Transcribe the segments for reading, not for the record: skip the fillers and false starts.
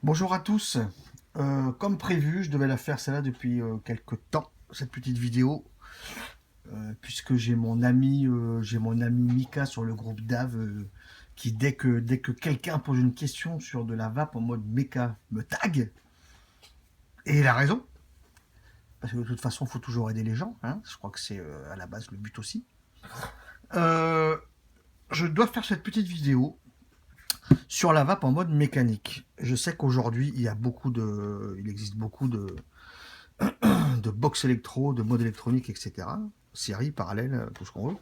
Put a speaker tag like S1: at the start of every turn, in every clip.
S1: Bonjour à tous. Comme prévu, je devais la faire celle-là depuis quelques temps, cette petite vidéo, puisque j'ai mon ami Mika sur le groupe DAV qui dès que quelqu'un pose une question sur de la vape en mode méca me tag. Et il a raison, parce que de toute façon, il faut toujours aider les gens, hein. Je crois que c'est à la base le but aussi. Euh, je dois faire cette petite vidéo sur la vape en mode mécanique. Je sais qu'aujourd'hui, il existe beaucoup de box électro, de mode électronique, etc. Série, parallèle, tout ce qu'on veut.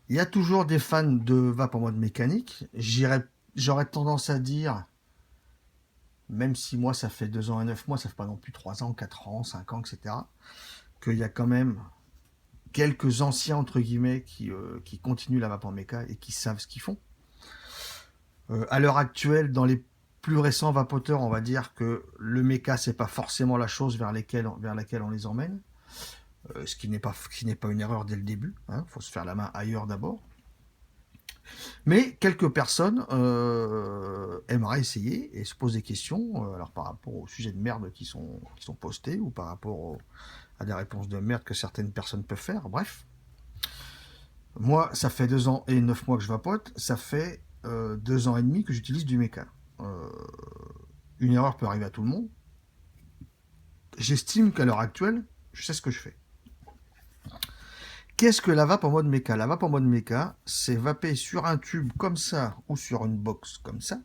S1: Il y a toujours des fans de vape en mode mécanique. J'aurais tendance à dire, même si moi ça fait 2 ans et 9 mois, ça fait pas non plus 3 ans, 4 ans, 5 ans, etc., qu'il y a quand même quelques anciens, entre guillemets, qui continuent la vape en méca et qui savent ce qu'ils font. À l'heure actuelle, dans les plus récents vapoteurs, on va dire que le méca, c'est pas forcément la chose vers laquelle on les emmène. Ce qui n'est pas une erreur dès le début. Il faut se faire la main ailleurs d'abord. Mais quelques personnes aimeraient essayer et se posent des questions, alors par rapport aux sujets de merde qui sont postés ou par rapport à des réponses de merde que certaines personnes peuvent faire. Bref, moi, ça fait 2 ans et 9 mois que je vapote, ça fait 2 ans et demi que j'utilise du méca. Euh, une erreur peut arriver à tout le monde. J'estime qu'à l'heure actuelle, je sais ce que je fais. Qu'est-ce que la vape en mode méca? La vape en mode méca, c'est vaper sur un tube comme ça ou sur une box comme ça,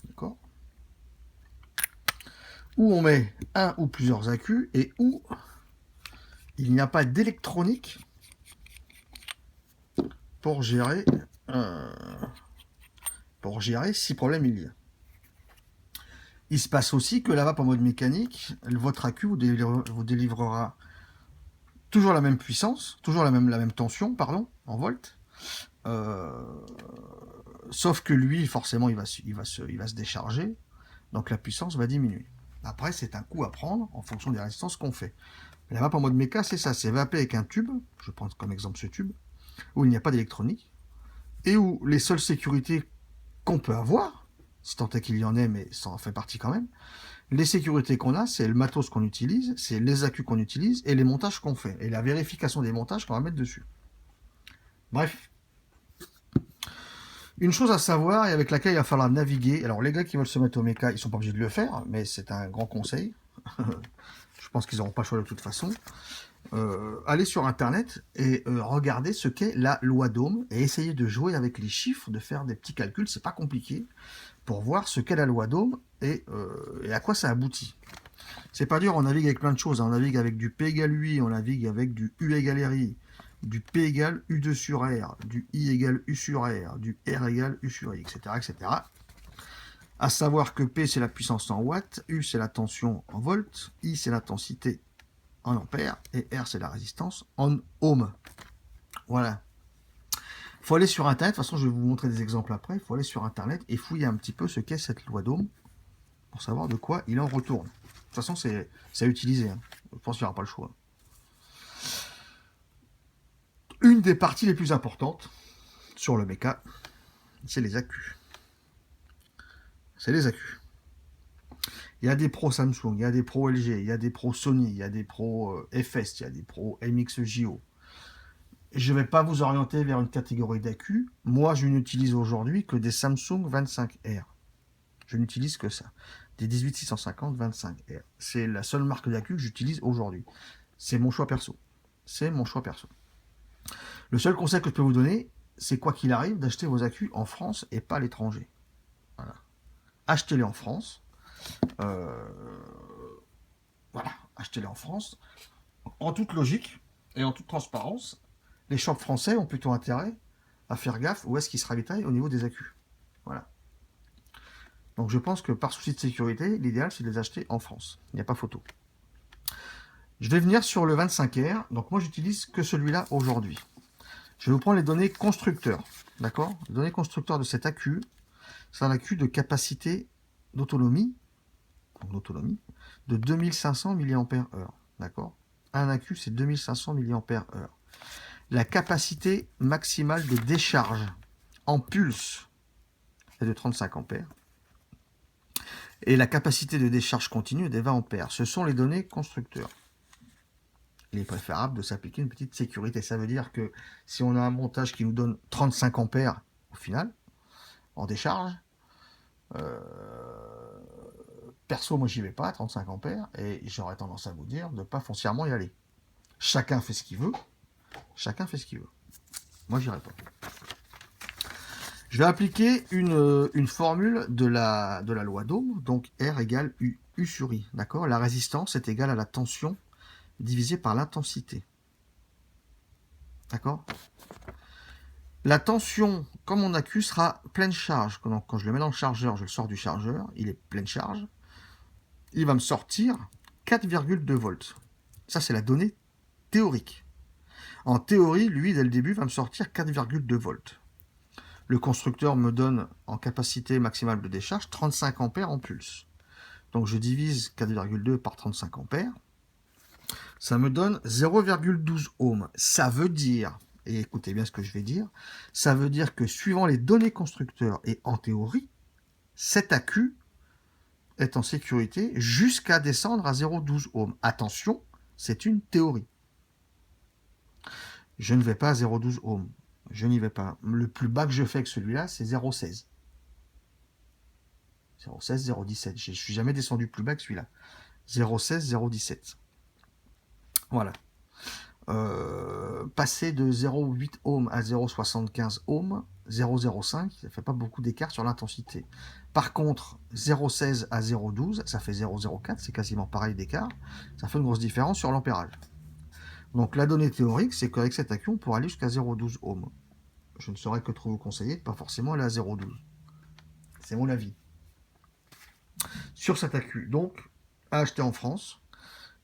S1: d'accord? Où on met un ou plusieurs accus et où il n'y a pas d'électronique pour gérer, euh, si problème il y a. Il se passe aussi que la vape en mode mécanique, votre accu vous délivrera toujours la même puissance, toujours la même tension, pardon, en volts. Euh, Sauf que lui, forcément, il va se décharger, donc la puissance va diminuer. Après, c'est un coup à prendre en fonction des résistances qu'on fait. Mais la vape en mode méca, c'est ça, c'est vaper avec un tube, je prends comme exemple ce tube, où il n'y a pas d'électronique, et où les seules sécurités qu'on peut avoir, si tant est qu'il y en ait, mais ça en fait partie quand même, les sécurités qu'on a, c'est le matos qu'on utilise, c'est les accus qu'on utilise, et les montages qu'on fait, et la vérification des montages qu'on va mettre dessus. Bref, une chose à savoir et avec laquelle il va falloir naviguer. Alors les gars qui veulent se mettre au méca, ils sont pas obligés de le faire, mais c'est un grand conseil. Je pense qu'ils n'auront pas le choix de toute façon. Allez sur internet et regardez ce qu'est la loi d'Ohm et essayez de jouer avec les chiffres, de faire des petits calculs, c'est pas compliqué, pour voir ce qu'est la loi d'Ohm et à quoi ça aboutit. C'est pas dur, on navigue avec plein de choses, hein. On navigue avec du P égale UI, on navigue avec du U égale RI, du P égale U2 sur R, du I égale U sur R, du R égale U sur I, etc. etc. À savoir que P c'est la puissance en watts, U c'est la tension en volts, I c'est l'intensité en ampères et R c'est la résistance en ohms. Voilà. Il faut aller sur internet, de toute façon je vais vous montrer des exemples après, il faut aller sur internet et fouiller un petit peu ce qu'est cette loi d'Ohm pour savoir de quoi il en retourne. De toute façon c'est à utiliser, hein. Je pense qu'il n'y aura pas le choix. Une des parties les plus importantes sur le méca, c'est les accus. C'est les accus. Il y a des pros Samsung, il y a des pros LG, il y a des pros Sony, il y a des pros FS, il y a des pros MXJO. Je ne vais pas vous orienter vers une catégorie d'accus. Moi, je n'utilise aujourd'hui que des Samsung 25R. Je n'utilise que ça. Des 18650 25R. C'est la seule marque d'accus que j'utilise aujourd'hui. C'est mon choix perso. C'est mon choix perso. Le seul conseil que je peux vous donner, c'est quoi qu'il arrive, d'acheter vos accus en France et pas à l'étranger. Voilà. Achetez-les en France. Euh, voilà, achetez-les en France. En toute logique et en toute transparence, les shops français ont plutôt intérêt à faire gaffe où est-ce qu'ils se ravitaillent au niveau des accus. Voilà. Donc je pense que par souci de sécurité, l'idéal c'est de les acheter en France. Il n'y a pas photo. Je vais venir sur le 25R. Donc moi j'utilise que celui-là aujourd'hui. Je vais vous prendre les données constructeurs. D'accord? Les données constructeurs de cet accu. C'est un accu de capacité d'autonomie de 2500 mAh. D'accord? Un accu, c'est 2500 mAh. La capacité maximale de décharge en pulse est de 35 ampères. Et la capacité de décharge continue est des 20 ampères. Ce sont les données constructeurs. Il est préférable de s'appliquer une petite sécurité. Ça veut dire que si on a un montage qui nous donne 35 ampères au final, en décharge, perso, moi j'y vais pas à 35 ampères, et j'aurais tendance à vous dire de ne pas foncièrement y aller. Chacun fait ce qu'il veut. Chacun fait ce qu'il veut. Moi j'irai pas. Je vais appliquer une formule de la loi d'Ohm, donc R égale U sur I. D'accord? La résistance est égale à la tension divisé par l'intensité. D'accord? La tension, comme mon accu sera pleine charge, quand je le mets dans le chargeur, je le sors du chargeur, il est pleine charge, il va me sortir 4,2 volts. Ça, c'est la donnée théorique. En théorie, lui, dès le début, va me sortir 4,2 volts. Le constructeur me donne en capacité maximale de décharge 35 ampères en pulse. Donc je divise 4,2 par 35 ampères. Ça me donne 0,12 ohms. Ça veut dire, et écoutez bien ce que je vais dire, ça veut dire que suivant les données constructeurs et en théorie, cet accu est en sécurité jusqu'à descendre à 0,12 ohms. Attention, c'est une théorie. Je ne vais pas à 0,12 ohms. Je n'y vais pas. Le plus bas que je fais avec celui-là, c'est 0,16. 0,16, 0,17. Je ne suis jamais descendu plus bas que celui-là. 0,16, 0,17. Voilà. Passer de 0,8 ohms à 0,75 ohms, 0,05, ça ne fait pas beaucoup d'écart sur l'intensité. Par contre, 0,16 à 0,12, ça fait 0,04, c'est quasiment pareil d'écart. Ça fait une grosse différence sur l'ampérage. Donc la donnée théorique, c'est qu'avec cet accu, on pourra aller jusqu'à 0,12 ohms. Je ne saurais que trop vous conseiller de pas forcément aller à 0,12. C'est mon avis. Sur cet accu, donc, à acheter en France.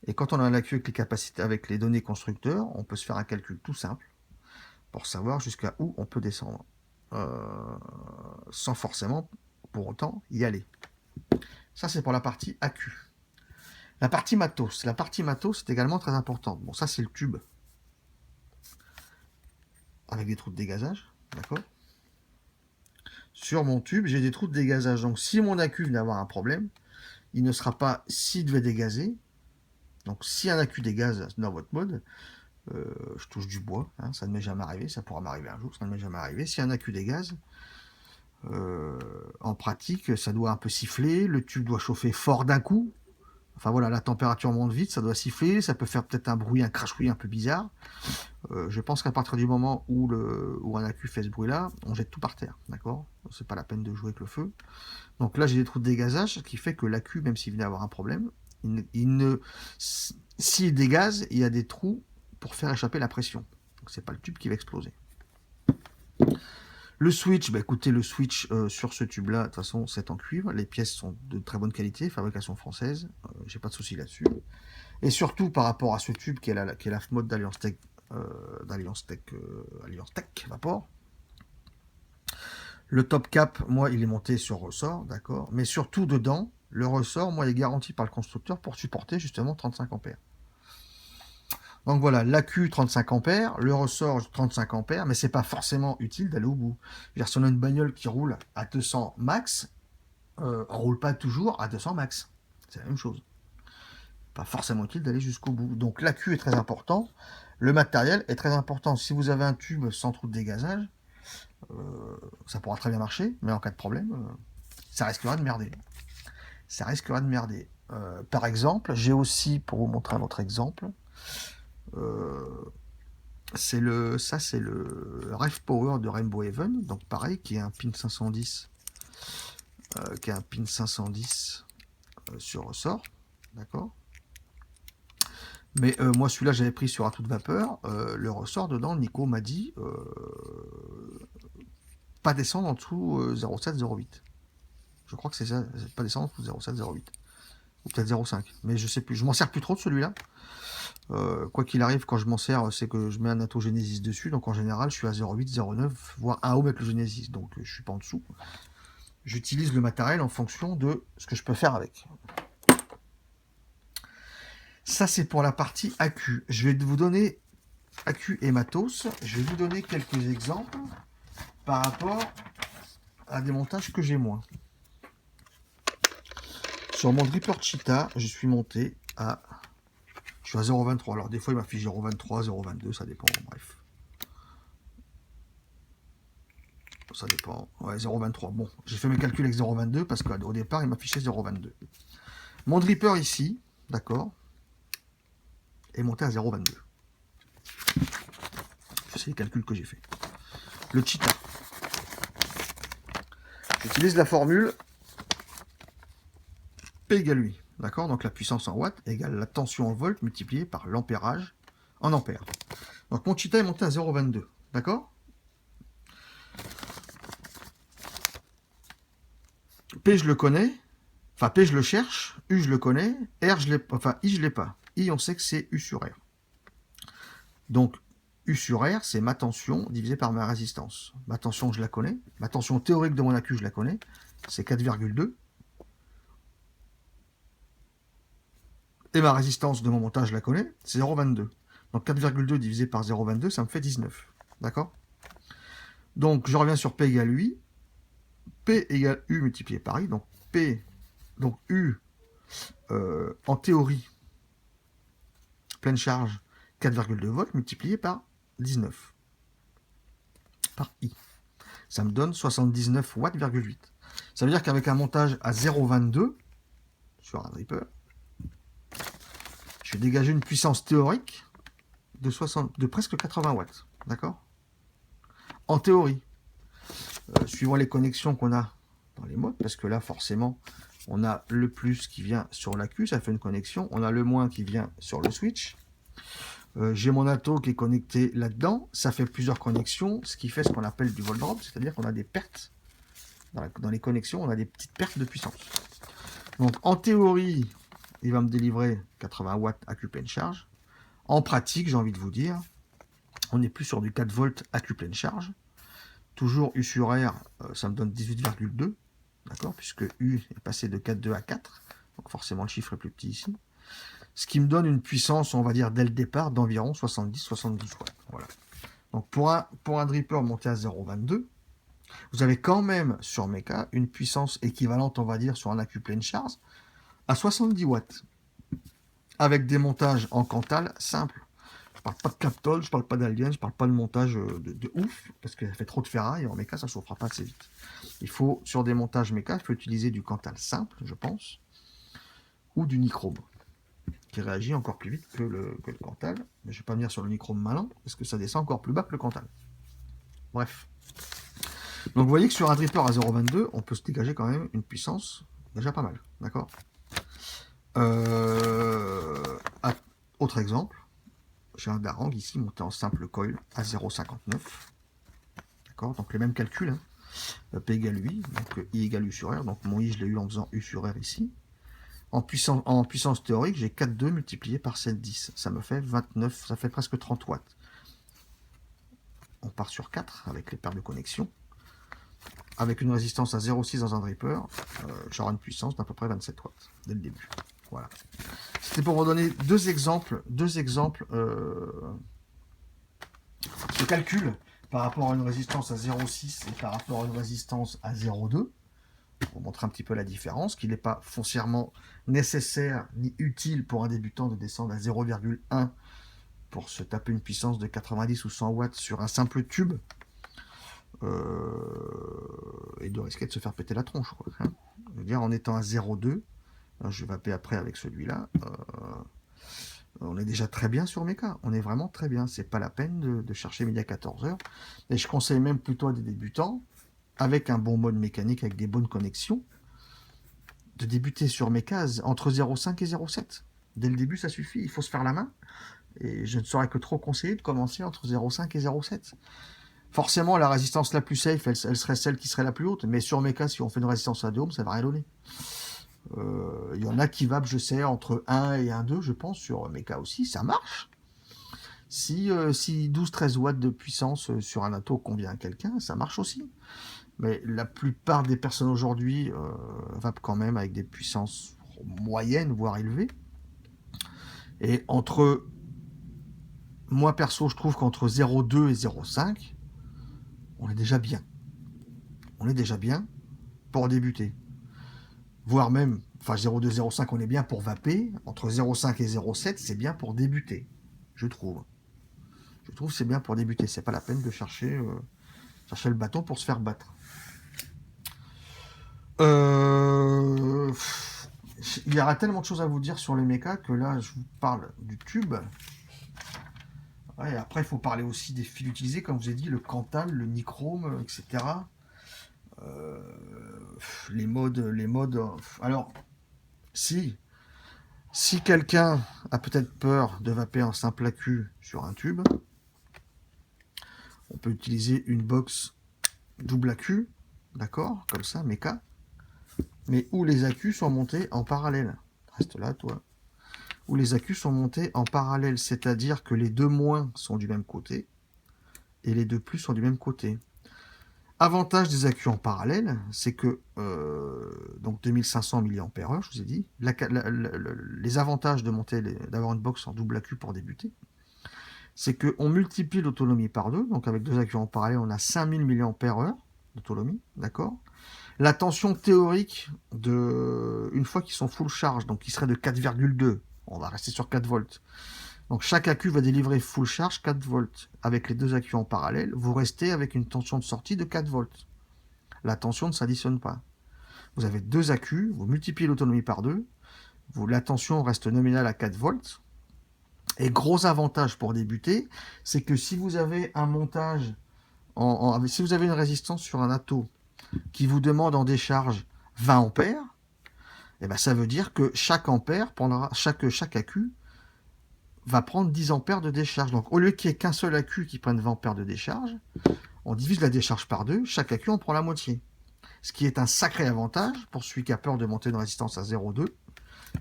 S1: Et quand on a un accu avec les capacités, avec les données constructeurs, on peut se faire un calcul tout simple pour savoir jusqu'à où on peut descendre, sans forcément pour autant y aller. Ça, c'est pour la partie accu. La partie matos. La partie matos est également très importante. Bon, ça, c'est le tube avec des trous de dégazage, d'accord? Sur mon tube, j'ai des trous de dégazage. Donc, si mon accu vient d'avoir un problème, il ne sera pas, s'il devait dégazer, donc si un accu dégaze dans votre mode, je touche du bois, hein, ça ne m'est jamais arrivé, ça pourra m'arriver un jour, ça ne m'est jamais arrivé. Si un accu dégaze, en pratique, ça doit un peu siffler, le tube doit chauffer fort d'un coup. Enfin voilà, la température monte vite, ça doit siffler, ça peut faire peut-être un bruit, un crachouille un peu bizarre. Je pense qu'à partir du moment où un accu fait ce bruit-là, on jette tout par terre, d'accord? C'est pas la peine de jouer avec le feu. Donc là, j'ai des trous de dégazage, ce qui fait que l'accu, même s'il venait avoir un problème, s'il dégaze, il y a des trous pour faire échapper la pression. Donc c'est pas le tube qui va exploser. Le switch, bah écoutez, le switch sur ce tube-là, de toute façon, c'est en cuivre. Les pièces sont de très bonne qualité, fabrication française. J'ai pas de souci là-dessus. Et surtout par rapport à ce tube qui est la mode d'Alliance Tech, Alliance Tech Vapor. Le top cap, moi, il est monté sur ressort, d'accord. Mais surtout dedans, le ressort, moi, il est garanti par le constructeur pour supporter justement 35 ampères. Donc voilà, l'accu 35 ampères, le ressort 35 ampères, mais c'est pas forcément utile d'aller au bout. C'est-à-dire, si on a une bagnole qui roule à 200 max, on roule pas toujours à 200 max. C'est la même chose. Pas forcément utile d'aller jusqu'au bout. Donc l'accu est très important. Le matériel est très important. Si vous avez un tube sans trou de dégazage, ça pourra très bien marcher, mais en cas de problème, ça risquera de merder. Ça risquera de merder. Par exemple, j'ai aussi, pour vous montrer un autre exemple, c'est le Ref Power de Rainbow Haven, donc pareil, qui est un pin 510, sur ressort, d'accord. Mais moi, celui-là, j'avais pris sur atout de vapeur. Le ressort dedans, Nico m'a dit pas descendre en dessous 0,7, 0,8. Je crois que c'est ça, pas descendre en dessous 0,7, 0,8. Ou peut-être 0,5. Mais je sais plus. Je m'en sers plus trop de celui-là. Quoi qu'il arrive, quand je m'en sers, c'est que je mets un Atto Genesis dessus. Donc en général, je suis à 0,8, 0,9, voire 1 ohm avec le Genesis. Donc je suis pas en dessous. J'utilise le matériel en fonction de ce que je peux faire avec. Ça, c'est pour la partie accu. Je vais vous donner accu et matos. Je vais vous donner quelques exemples par rapport à des montages que j'ai moins. Sur mon dripper Cheetah, je suis monté à... Je suis à 0,23. Alors des fois il m'affiche 0,23, 0,22, ça dépend, bref. Ça dépend. Ouais, 0,23. Bon, j'ai fait mes calculs avec 0,22 parce qu'au départ il m'affichait 0,22. Mon dripper ici, d'accord, est monté à 0,22. C'est les calculs que j'ai fait. Le Cheetah. J'utilise la formule P égale lui. D'accord? Donc la puissance en watts égale la tension en volts multipliée par l'ampérage en ampères. Donc mon Cheetah est monté à 0,22. D'accord? P je le connais. Enfin P je le cherche. U je le connais. R je l'ai pas. Enfin I je l'ai pas. I on sait que c'est U sur R. Donc U sur R c'est ma tension divisée par ma résistance. Ma tension je la connais. Ma tension théorique de mon accu je la connais. C'est 4,2. Et ma résistance de mon montage, je la connais, c'est 0,22. Donc 4,2 divisé par 0,22, ça me fait 19. D'accord? Donc je reviens sur P égale UI. P égale U multiplié par I. Donc P, donc U, en théorie, pleine charge, 4,2 volts multiplié par 19. Par I. Ça me donne 79 watts,8. Ça veut dire qu'avec un montage à 0,22 sur un dripper, je vais dégager une puissance théorique de presque 80 watts. D'accord? En théorie. Suivant les connexions qu'on a dans les modes, parce que là, forcément, on a le plus qui vient sur l'accu, ça fait une connexion. On a le moins qui vient sur le switch. J'ai mon atto qui est connecté là-dedans. Ça fait plusieurs connexions, ce qui fait ce qu'on appelle du volt drop, c'est-à-dire qu'on a des pertes. Dans les connexions, on a des petites pertes de puissance. Donc, en théorie, il va me délivrer 80 watts accu pleine charge. En pratique, j'ai envie de vous dire, on n'est plus sur du 4 volts accu pleine charge. Toujours U sur R, ça me donne 18,2, d'accord, puisque U est passé de 4,2 à 4, donc forcément le chiffre est plus petit ici. Ce qui me donne une puissance, on va dire, dès le départ, d'environ 70-72 watts. Voilà. Donc pour un dripper monté à 0,22, vous avez quand même, sur Meca, une puissance équivalente, on va dire, sur un accu pleine charge, à 70 watts. Avec des montages en Cantal simples. Je parle pas de Captol, je parle pas d'Alien, je parle pas de montage de ouf, parce que ça fait trop de ferraille, en méca, ça ne chauffera pas assez vite. Il faut, sur des montages méca, il faut utiliser du Cantal simple, je pense, ou du nichrome, qui réagit encore plus vite que le Cantal. Mais je ne vais pas venir sur le nichrome malin, parce que ça descend encore plus bas que le Cantal. Bref. Donc vous voyez que sur un dripper à 0,22, on peut se dégager quand même une puissance déjà pas mal, d'accord? Autre exemple. J'ai un Darang ici monté en simple coil à 0,59. D'accord? Donc les mêmes calculs. Hein. P égale UI, donc I égale U sur R. Donc mon I, je l'ai eu en faisant U sur R ici. En puissance théorique, j'ai 4,2 multiplié par 7,10. Ça me fait 29, ça fait presque 30 watts. On part sur 4 avec les paires de connexion. Avec une résistance à 0,6 dans un dripper, j'aurai une puissance d'à peu près 27 watts dès le début. Voilà. C'était pour vous donner deux exemples de calcul par rapport à une résistance à 0,6 et par rapport à une résistance à 0,2. Pour vous montrer un petit peu la différence, qu'il n'est pas foncièrement nécessaire ni utile pour un débutant de descendre à 0,1 pour se taper une puissance de 90 ou 100 watts sur un simple tube et de risquer de se faire péter la tronche. Quoi, hein. Je veux dire, en étant à 0,2, je vais vaper après avec celui-là. On est déjà très bien sur Meca. On est vraiment très bien. C'est pas la peine de chercher midi à 14h. Et je conseille même plutôt à des débutants, avec un bon mode mécanique, avec des bonnes connexions, de débuter sur Meca entre 0,5 et 0,7. Dès le début, ça suffit. Il faut se faire la main. Et je ne saurais que trop conseiller de commencer entre 0,5 et 0,7. Forcément, la résistance la plus safe, elle serait celle qui serait la plus haute. Mais sur Meca, si on fait une résistance à 2 ohms, ça ne va rien donner. Il y en a qui vapent, je sais, entre 1 et 1,2, je pense, sur Meca aussi, ça marche. Si 12-13 watts de puissance sur un atto convient à quelqu'un, ça marche aussi. Mais la plupart des personnes aujourd'hui vapent quand même avec des puissances moyennes, voire élevées. Et moi perso, je trouve qu'entre 0,2 et 0,5, on est déjà bien. On est déjà bien pour débuter. Voire même Enfin, 0,2, 0,5, on est bien pour vaper. Entre 0,5 et 0,7, c'est bien pour débuter, je trouve. Je trouve que c'est bien pour débuter. C'est pas la peine de chercher le bâton pour se faire battre. Il y aura tellement de choses à vous dire sur les mechas que là, je vous parle du tube. Ouais, après, il faut parler aussi des fils utilisés, comme je vous ai dit, le Cantal, le Nichrome, etc. Euh, les modes. Alors, si quelqu'un a peut-être peur de vaper en simple AQ sur un tube, on peut utiliser une box double AQ, d'accord, comme ça, mecha, mais où les accus sont montés en parallèle. Reste là, toi. Où les accus sont montés en parallèle, c'est-à-dire que les deux moins sont du même côté et les deux plus sont du même côté. Avantage des accus en parallèle, c'est que donc 2500 mAh, je vous ai dit, les avantages de d'avoir une box en double accu pour débuter, c'est qu'on multiplie l'autonomie par deux, donc avec deux accus en parallèle, on a 5000 mAh d'autonomie, d'accord. La tension théorique, une fois qu'ils sont full charge, donc qui serait de 4,2, on va rester sur 4 volts. Donc chaque accu va délivrer full charge 4 volts. Avec les deux accus en parallèle, vous restez avec une tension de sortie de 4 volts. La tension ne s'additionne pas. Vous avez deux accus, vous multipliez l'autonomie par deux, la tension reste nominale à 4 volts. Et gros avantage pour débuter, c'est que si vous avez un montage, si vous avez une résistance sur un atto qui vous demande en décharge 20 ampères, et ben ça veut dire que chaque ampère prendra, chaque accu va prendre 10 ampères de décharge. Donc au lieu qu'il n'y ait qu'un seul accu qui prenne 20 ampères de décharge, on divise la décharge par deux, chaque accu en prend la moitié. Ce qui est un sacré avantage pour celui qui a peur de monter une résistance à 0,2.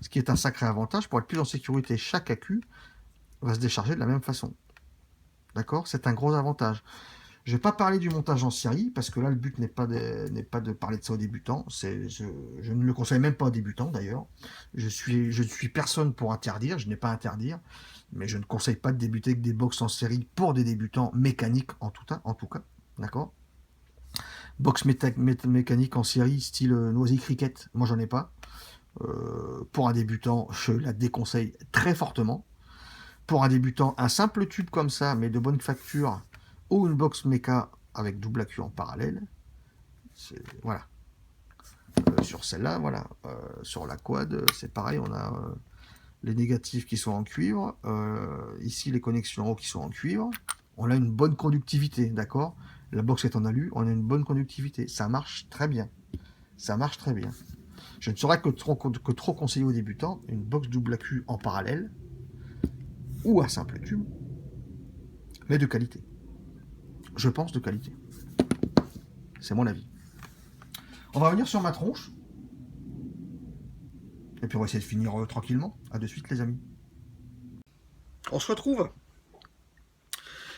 S1: Ce qui est un sacré avantage pour être plus en sécurité. Chaque accu va se décharger de la même façon. D'accord? C'est un gros avantage. Je ne vais pas parler du montage en série, parce que là, le but n'est pas de parler de ça aux débutants. Je ne le conseille même pas aux débutants, d'ailleurs. Je ne suis personne pour interdire, je n'ai pas à interdire, mais je ne conseille pas de débuter avec des box en série pour des débutants mécaniques, en tout cas. D'accord? Box mécanique en série, style Noisy Cricket, moi j'en ai pas. Pour un débutant, je la déconseille très fortement. Pour un débutant, un simple tube comme ça, mais de bonne facture, ou une box méca avec double accu en parallèle, voilà. Sur celle-là, voilà. Sur la quad, c'est pareil, on a les négatifs qui sont en cuivre, ici les connexions en haut qui sont en cuivre. On a une bonne conductivité, d'accord? La box est en alu, on a une bonne conductivité. Ça marche très bien. Ça marche très bien. Je ne saurais que trop conseiller aux débutants une box double accu en parallèle ou un simple tube, mais de qualité. Je pense de qualité. C'est mon avis. On va revenir sur ma tronche. Et puis on va essayer de finir tranquillement. A de suite les amis. On se retrouve.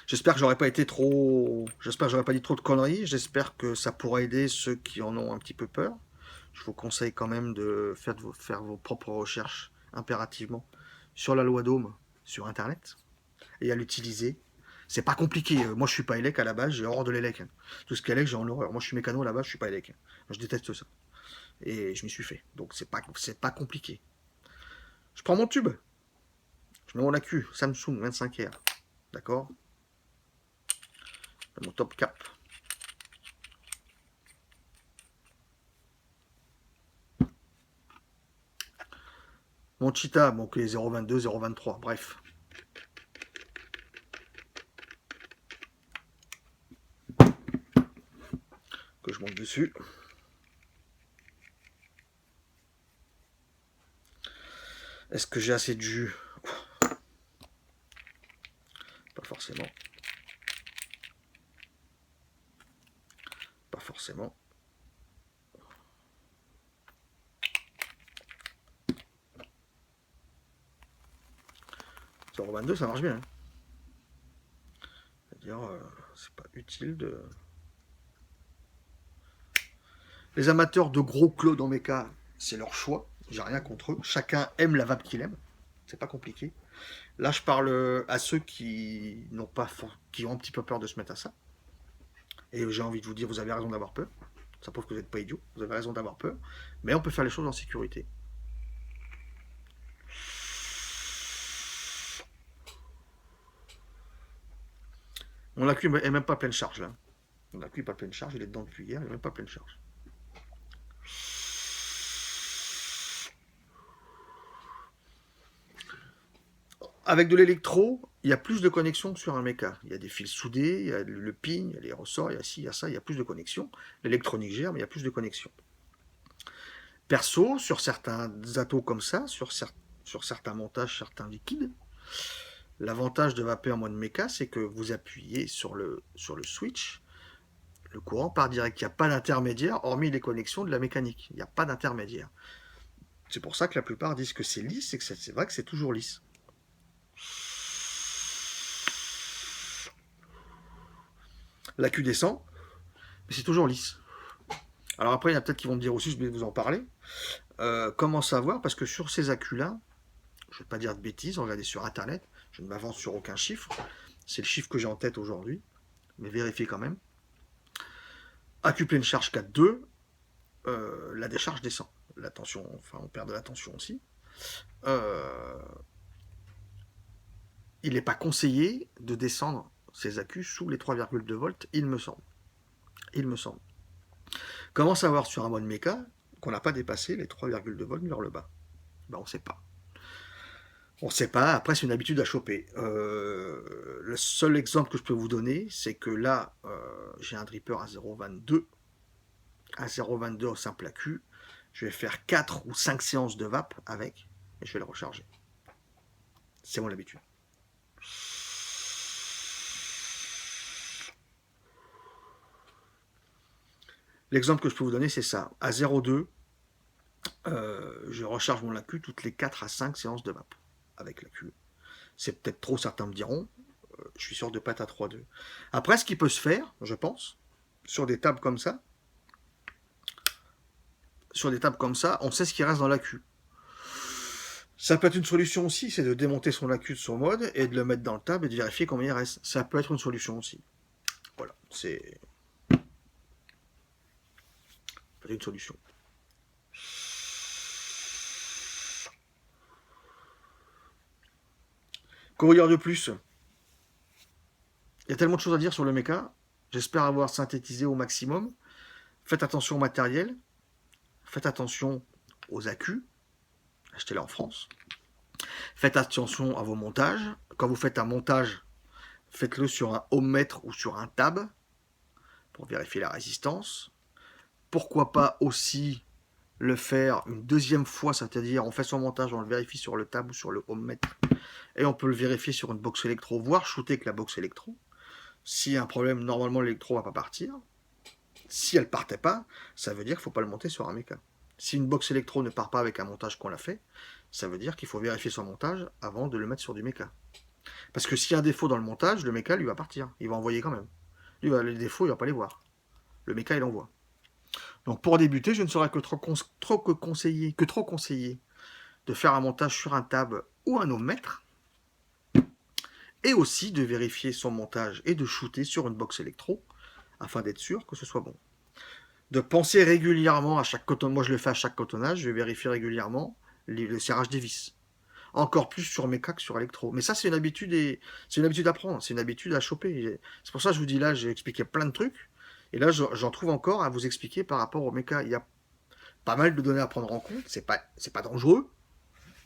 S1: J'espère que j'aurais pas dit trop de conneries. J'espère que ça pourra aider ceux qui en ont un petit peu peur. Je vous conseille quand même de faire vos propres recherches impérativement sur la loi d'Ohm sur internet et à l'utiliser. C'est pas compliqué. Moi je suis pas élec à la base, j'ai horreur de l'élec. Tout ce qu'élec, j'ai en horreur. Moi je suis mécano à la base, je suis pas élec. Je déteste ça. Et je m'y suis fait. Donc c'est pas compliqué. Je prends mon tube. Je mets mon accu Samsung 25R. D'accord? Mon top cap. Mon Cheetah, bon, qui est 0,22, 0,23, bref. Que je monte dessus. Est-ce que j'ai assez de jus? Pas forcément. Pas forcément. Sur 22, ça marche bien. Hein. C'est-à-dire, c'est pas utile de... Les amateurs de gros clos dans mes cas, c'est leur choix. J'ai rien contre eux. Chacun aime la vape qu'il aime. C'est pas compliqué. Là, je parle à ceux qui qui ont un petit peu peur de se mettre à ça. Et j'ai envie de vous dire, vous avez raison d'avoir peur. Ça prouve que vous n'êtes pas idiot. Vous avez raison d'avoir peur. Mais on peut faire les choses en sécurité. Mon accu est même pas pleine charge là. Mon accu n'est pas pleine charge, il est dedans depuis hier, il n'est même pas pleine charge. Avec de l'électro, il y a plus de connexions que sur un méca. Il y a des fils soudés, il y a le pin, il y a les ressorts, il y a ci, il y a ça, il y a plus de connexions. L'électronique gère, mais il y a plus de connexions. Perso, sur certains atos comme ça, sur certains montages, certains liquides, l'avantage de Vapeur en mode méca, c'est que vous appuyez sur le switch, le courant part direct. Il n'y a pas d'intermédiaire, hormis les connexions de la mécanique. Il n'y a pas d'intermédiaire. C'est pour ça que la plupart disent que c'est lisse, et que c'est vrai que c'est toujours lisse. L'accu descend, mais c'est toujours lisse. Alors après, il y en a peut-être qui vont me dire aussi, je vais vous en parler. Comment savoir? Parce que sur ces accus-là, je ne vais pas dire de bêtises, regardez sur Internet, je ne m'avance sur aucun chiffre. C'est le chiffre que j'ai en tête aujourd'hui, mais vérifiez quand même. Accu pleine charge 4.2, la décharge descend. La tension, enfin, on perd de la tension aussi. Euh, il n'est pas conseillé de descendre ces accus sous les 3,2 volts, il me semble. Il me semble. Comment savoir sur un mode méca qu'on n'a pas dépassé les 3,2 volts vers le bas? Ben, on ne sait pas. On ne sait pas, après c'est une habitude à choper. Le seul exemple que je peux vous donner, c'est que là, j'ai un dripper à 0,22. À 0,22 au simple accu. Je vais faire 4 ou 5 séances de vape avec, et je vais le recharger. C'est mon habitude. L'exemple que je peux vous donner, c'est ça. À 0,2, je recharge mon accu toutes les 4 à 5 séances de vape avec l'accu. C'est peut-être trop, certains me diront. Je suis sûr de pas être à 3,2. Après, ce qui peut se faire, je pense, sur des tables comme ça, on sait ce qui reste dans l'accu. Ça peut être une solution aussi, c'est de démonter son accu de son mode et de le mettre dans le tab et de vérifier combien il reste. Ça peut être une solution aussi. Voilà, c'est une solution. Courrier de plus. Il y a tellement de choses à dire sur le méca. J'espère avoir synthétisé au maximum. Faites attention au matériel. Faites attention aux accus. Achetez-les en France. Faites attention à vos montages. Quand vous faites un montage, faites-le sur un ohmmètre ou sur un tab pour vérifier la résistance. Pourquoi pas aussi le faire une deuxième fois, c'est-à-dire on fait son montage, on le vérifie sur le tab ou sur le ohmmètre, et on peut le vérifier sur une box électro, voire shooter avec la box électro. S'il y a un problème, normalement l'électro va pas partir. Si elle partait pas, ça veut dire qu'il faut pas le monter sur un méca. Si une box électro ne part pas avec un montage qu'on a fait, ça veut dire qu'il faut vérifier son montage avant de le mettre sur du méca. Parce que s'il y a un défaut dans le montage, le méca lui va partir, il va envoyer quand même. Lui, les défauts, il va pas les voir. Le méca, il envoie. Donc pour débuter, je ne saurais que trop conseiller de faire un montage sur un tab ou un ohmmètre, et aussi de vérifier son montage et de shooter sur une box électro afin d'être sûr que ce soit bon. De penser régulièrement à chaque cotonnage, moi je le fais à chaque cotonnage, je vais vérifier régulièrement le serrage des vis. Encore plus sur méca que sur électro. Mais ça, c'est une habitude à prendre, c'est une habitude à choper. C'est pour ça que je vous dis là, j'ai expliqué plein de trucs. Et là, j'en trouve encore à vous expliquer par rapport au méca. Il y a pas mal de données à prendre en compte. C'est pas dangereux.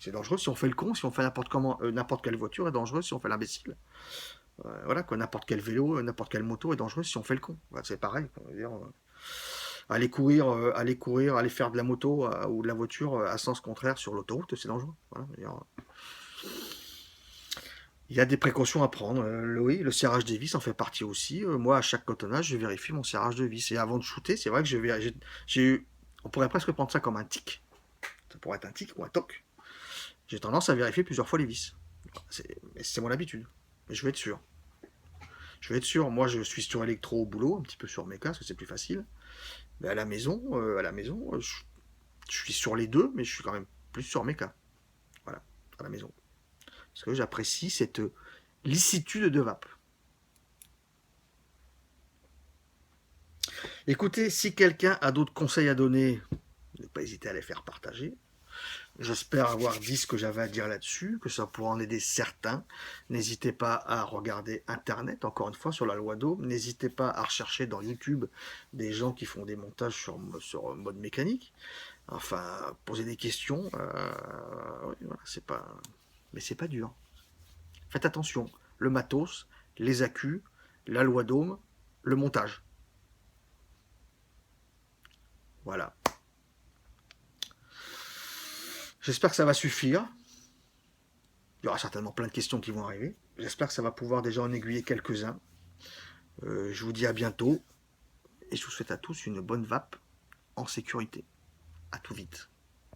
S1: C'est dangereux si on fait le con, si on fait n'importe quelle voiture est dangereux si on fait l'imbécile. Voilà quoi, n'importe quel vélo, n'importe quelle moto est dangereux si on fait le con. Voilà, c'est pareil. Aller courir, aller faire de la moto ou de la voiture à sens contraire sur l'autoroute, c'est dangereux. Voilà, il y a des précautions à prendre. Oui, le serrage des vis en fait partie aussi. Moi, à chaque cotonnage, je vérifie mon serrage de vis. Et avant de shooter, c'est vrai que j'ai eu, on pourrait presque prendre ça comme un tic. Ça pourrait être un tic ou un toc. J'ai tendance à vérifier plusieurs fois les vis. C'est mon habitude. Mais je vais être sûr. Moi, je suis sur électro au boulot, un petit peu sur méca, parce que c'est plus facile. Mais à la maison, je suis sur les deux, mais je suis quand même plus sur méca. Voilà, à la maison. Parce que j'apprécie cette licitude de vape. Écoutez, si quelqu'un a d'autres conseils à donner, ne pas hésiter à les faire partager. J'espère avoir dit ce que j'avais à dire là-dessus, que ça pourra en aider certains. N'hésitez pas à regarder Internet, encore une fois, sur la loi d'Ohm. N'hésitez pas à rechercher dans YouTube des gens qui font des montages sur mode mécanique. Enfin, poser des questions. Oui, voilà, c'est pas... Mais c'est pas dur. Faites attention. Le matos, les accus, la loi d'Ohm, le montage. Voilà. J'espère que ça va suffire. Il y aura certainement plein de questions qui vont arriver. J'espère que ça va pouvoir déjà en aiguiller quelques-uns. Je vous dis à bientôt et je vous souhaite à tous une bonne vape en sécurité. À tout vite.